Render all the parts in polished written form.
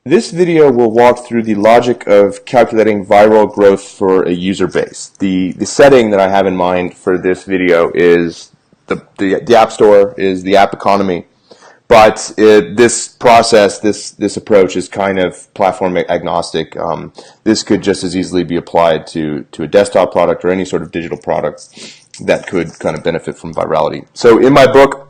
This video will walk through the logic of calculating viral growth for a user base. The setting that I have in mind for this video is the App Store, is the app economy, but this process, this approach is kind of platform agnostic. This could just as easily be applied to a desktop product or any sort of digital product that could kind of benefit from virality. So in my book,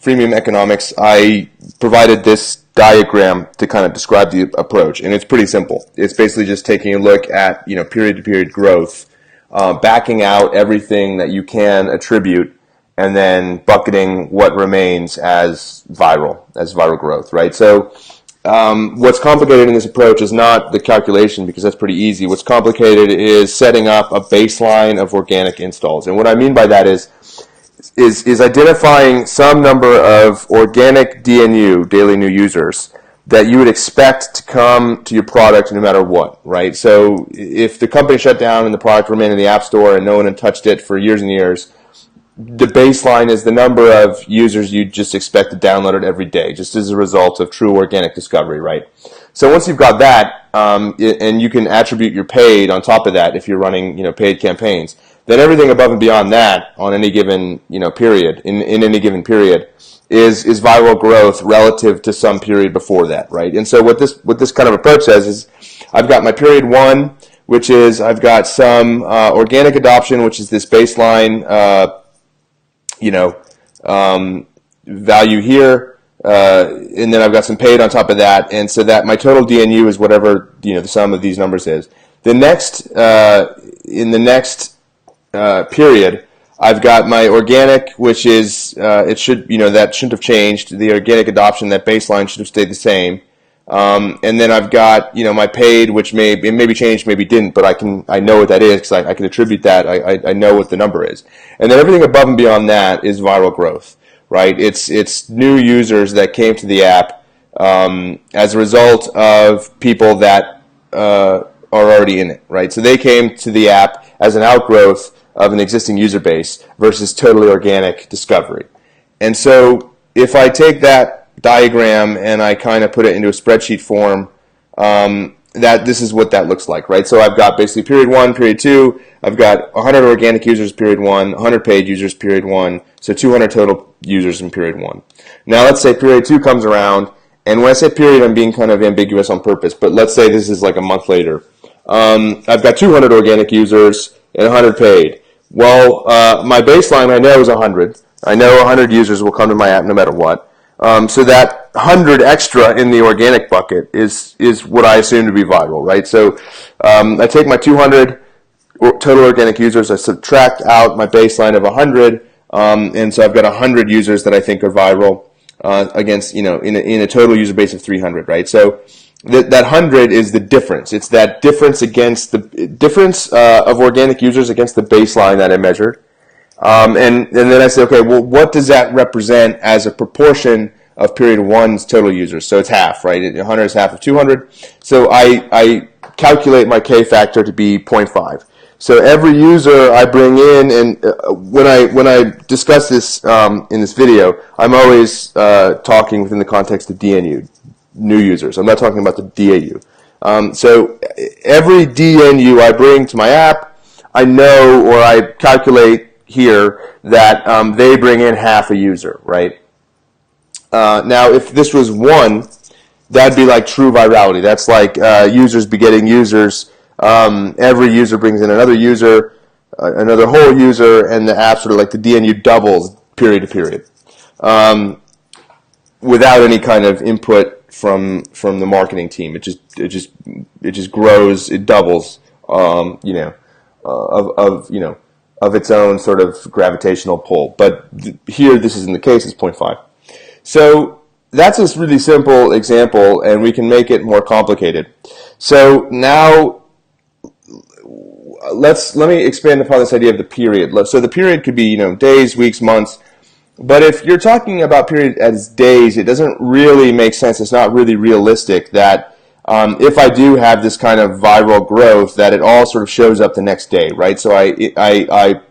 Freemium Economics, I provided this diagram to kind of describe the approach, and it's pretty simple. It's basically just taking a look at period-to-period growth, backing out everything that you can attribute, and then bucketing what remains as viral growth, right? So what's complicated in this approach is not the calculation, because that's pretty easy. What's complicated is setting up a baseline of organic installs, and what I mean by that is identifying some number of organic DNU, daily new users, that you would expect to come to your product no matter what, right? So if the company shut down and the product remained in the App Store and no one had touched it for years and years, the baseline is the number of users you just expect to download it every day, just as a result of true organic discovery, right? So once you've got that, and you can attribute your paid on top of that if you're running paid campaigns, then everything above and beyond that on any given period, in any given period, is viral growth relative to some period before that, right? And so what this kind of approach says is, I've got my period 1, which is I've got some organic adoption, which is this baseline value here, and then I've got some paid on top of that, and so that my total DNU is whatever the sum of these numbers is. The next in the next period, I've got my organic, which is that shouldn't have changed. The organic adoption, that baseline should have stayed the same. And then I've got my paid, which maybe changed, maybe didn't, but I know what that is because I can attribute that. I know what the number is. And then everything above and beyond that is viral growth, right? It's new users that came to the app as a result of people that are already in it, right? So they came to the app as an outgrowth of an existing user base versus totally organic discovery. And so if I take that diagram and I kind of put it into a spreadsheet form, this is what that looks like, right? So I've got basically period 1, period 2, I've got 100 organic users period 1, 100 paid users period 1, so 200 total users in period 1. Now let's say period 2 comes around, and when I say period, I'm being kind of ambiguous on purpose, but let's say this is like a month later. I've got 200 organic users and 100 paid. Well, my baseline I know is 100. I know 100 users will come to my app no matter what. So that 100 extra in the organic bucket is what I assume to be viral, right? So I take my 200 total organic users, I subtract out my baseline of 100, and so I've got 100 users that I think are viral against in a total user base of 300, right? So that 100 is the difference. It's that difference against the difference of organic users against the baseline that I measured. And then I say, okay, well, what does that represent as a proportion of period 1's total users? So it's half, right? 100 is half of 200. So I calculate my K factor to be 0.5. So every user I bring in, and when I discuss this in this video, I'm always talking within the context of DNU, new users. I'm not talking about the DAU. So every DNU I bring to my app, I know, or I calculate here, that they bring in half a user, right? Now, if this was 1, that'd be like true virality. That's like users begetting users. Every user brings in another user, another whole user, and the app sort of like the DNU doubles period to period, without any kind of input from the marketing team. It just grows. It doubles. Of its own sort of gravitational pull. But here, this isn't the case. It's 0.5. So that's a really simple example, and we can make it more complicated. So now let me expand upon this idea of the period. So the period could be days, weeks, months. But if you're talking about period as days, it doesn't really make sense. It's not really realistic that if I do have this kind of viral growth, that it all sort of shows up the next day, right? So I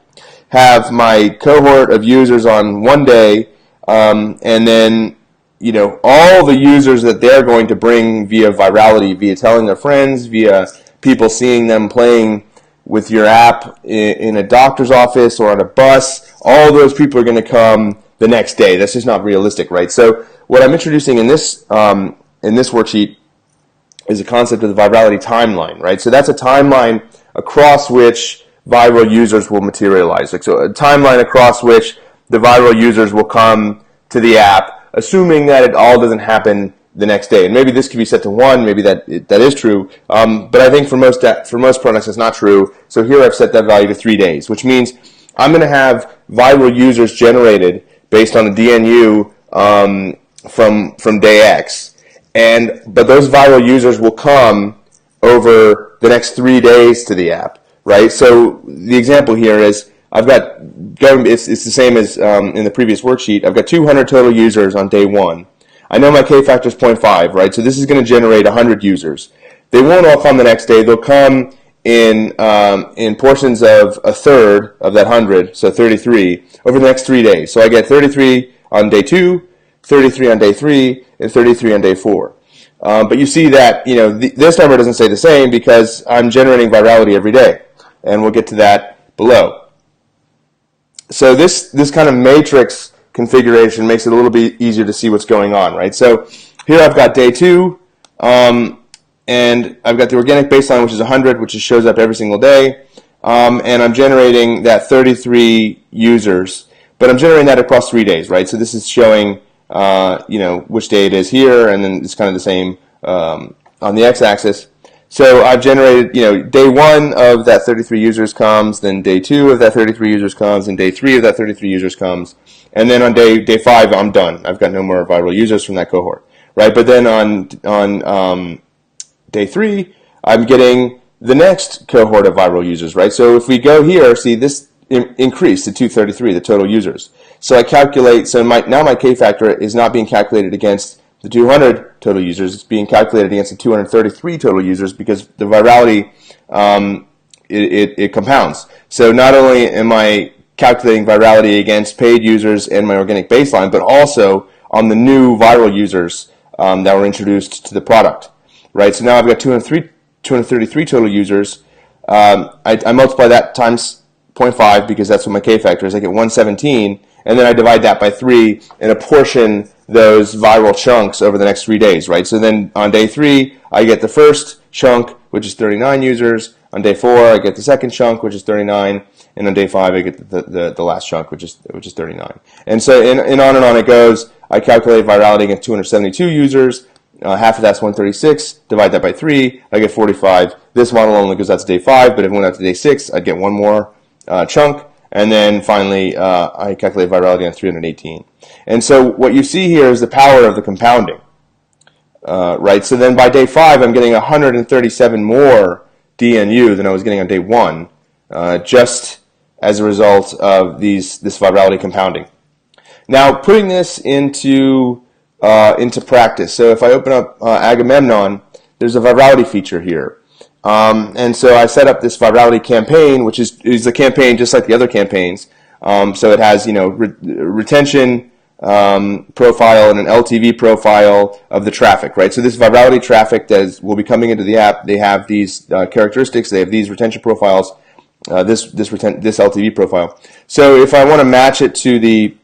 have my cohort of users on one day, and then all the users that they're going to bring via virality, via telling their friends, via people seeing them playing with your app in a doctor's office or on a bus, all those people are going to come the next day. That's just not realistic, right? So what I'm introducing in this worksheet is a concept of the virality timeline, right? So that's a timeline across which viral users will materialize. So a timeline across which the viral users will come to the app, assuming that it all doesn't happen the next day. And maybe this could be set to 1, maybe that is true, but I think for most products it's not true. So here I've set that value to 3 days, which means I'm going to have viral users generated based on the DNU from day X, but those viral users will come over the next 3 days to the app, right? So the example here is it's the same as in the previous worksheet. I've got 200 total users on day 1. I know my K factor is 0.5, right? So this is going to generate 100 users. They won't all come the next day. They'll come in portions of a third of that 100, so 33, over the next 3 days. So I get 33 on day 2, 33 on day 3, and 33 on day 4. But you see that this number doesn't stay the same because I'm generating virality every day, and we'll get to that below. So this kind of matrix configuration makes it a little bit easier to see what's going on, right? So here I've got day 2, and I've got the organic baseline, which is 100, which just shows up every single day, and I'm generating that 33 users, but I'm generating that across 3 days, right? So this is showing, which day it is here, and then it's kind of the same on the x-axis. So I've generated, day 1 of that 33 users comes, then day 2 of that 33 users comes, and day 3 of that 33 users comes, and then on day 5 I'm done. I've got no more viral users from that cohort, right? But then on day 3 I'm getting the next cohort of viral users, right? So if we go here, see this increased to 233, the total users. So I calculate. So now my K factor is not being calculated against the 200 total users. It's being calculated against the 233 total users because the virality it compounds. So not only am I calculating virality against paid users and my organic baseline, but also on the new viral users that were introduced to the product, right? So now I've got 233 total users. I multiply that times 0.5 because that's what my K factor is. I get 117, and then I divide that by 3 and apportion those viral chunks over the next 3 days, right? So then on day 3, I get the first chunk, which is 39 users. On day 4, I get the second chunk, which is 39, and on day 5, I get the last chunk, which is 39. And so and on it goes. I calculate virality against 272 users. Half of that's 136. Divide that by 3, I get 45. This model only goes out to day 5, but if it went out to day 6, I'd get one more chunk. And then finally, I calculate virality on 318. And so what you see here is the power of the compounding, right? So then by day 5, I'm getting 137 more DNU than I was getting on day 1, just as a result of this virality compounding. Now, putting this into practice. So if I open up Agamemnon, there's a virality feature here. And so I set up this virality campaign, which is a campaign just like the other campaigns. So it has, retention profile and an LTV profile of the traffic, right? So this virality traffic that will be coming into the app, they have these characteristics. They have these retention profiles, this LTV profile. So if I want to match it to the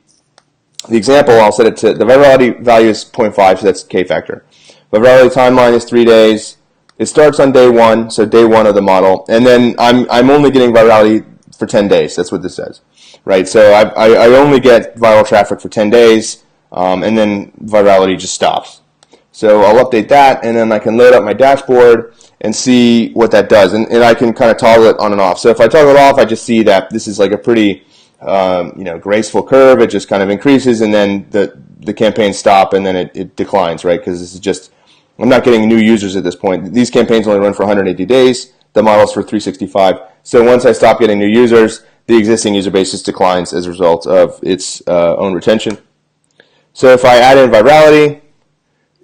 example, I'll set it to the virality value is 0.5, so that's K factor. Virality timeline is 3 days. It starts on day 1, so day 1 of the model, and then I'm only getting virality for 10 days. That's what this says, right? So I only get viral traffic for 10 days, and then virality just stops. So I'll update that, and then I can load up my dashboard and see what that does, and I can kind of toggle it on and off. So if I toggle it off, I just see that this is like a pretty graceful curve. It just kind of increases, and then the campaigns stop, and then it declines, right? Because this is just, I'm not getting new users at this point. These campaigns only run for 180 days. The model's for 365. So once I stop getting new users, the existing user base just declines as a result of its own retention. So if I add in virality,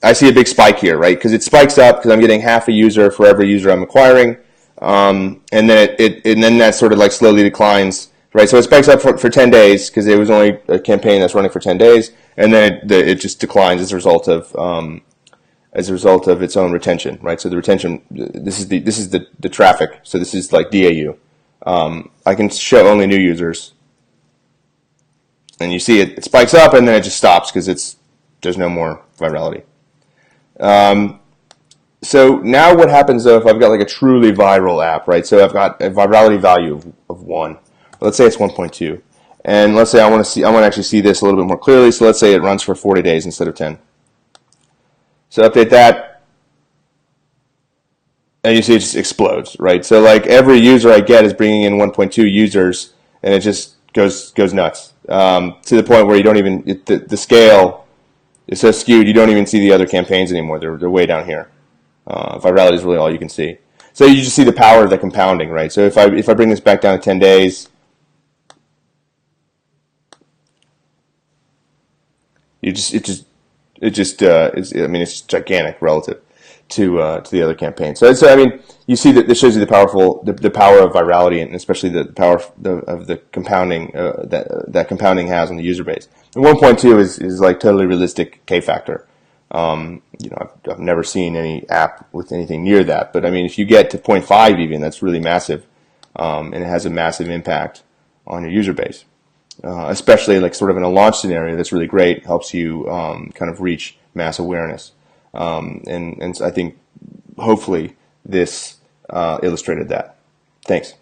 I see a big spike here, right? Because it spikes up because I'm getting half a user for every user I'm acquiring, and then that sort of like slowly declines right? So it spikes up for 10 days because it was only a campaign that's running for 10 days, and then it just declines as a result of its own retention, right? So the retention, this is the traffic. So this is like DAU. I can show only new users, and you see it spikes up and then it just stops because there's no more virality. So now what happens though if I've got like a truly viral app, right? So I've got a virality value of 1. Let's say it's 1.2. And let's say I want to actually see this a little bit more clearly. So let's say it runs for 40 days instead of 10. So update that, and you see it just explodes, right? So like every user I get is bringing in 1.2 users, and it just goes nuts to the point where you don't even the scale is so skewed you don't even see the other campaigns anymore. They're way down here. Virality is really all you can see. So you just see the power of the compounding, right? So if I bring this back down to 10 days, it's it's gigantic relative to the other campaigns. So I mean, you see that this shows you the power of virality, and especially the power of the compounding that compounding has on the user base. And 1.2 is like totally realistic K factor. I've never seen any app with anything near that. But I mean, if you get to 0.5 even, that's really massive, and it has a massive impact on your user base. Especially like sort of in a launch scenario, that's really great. Helps you kind of reach mass awareness, and I think hopefully this illustrated that. Thanks.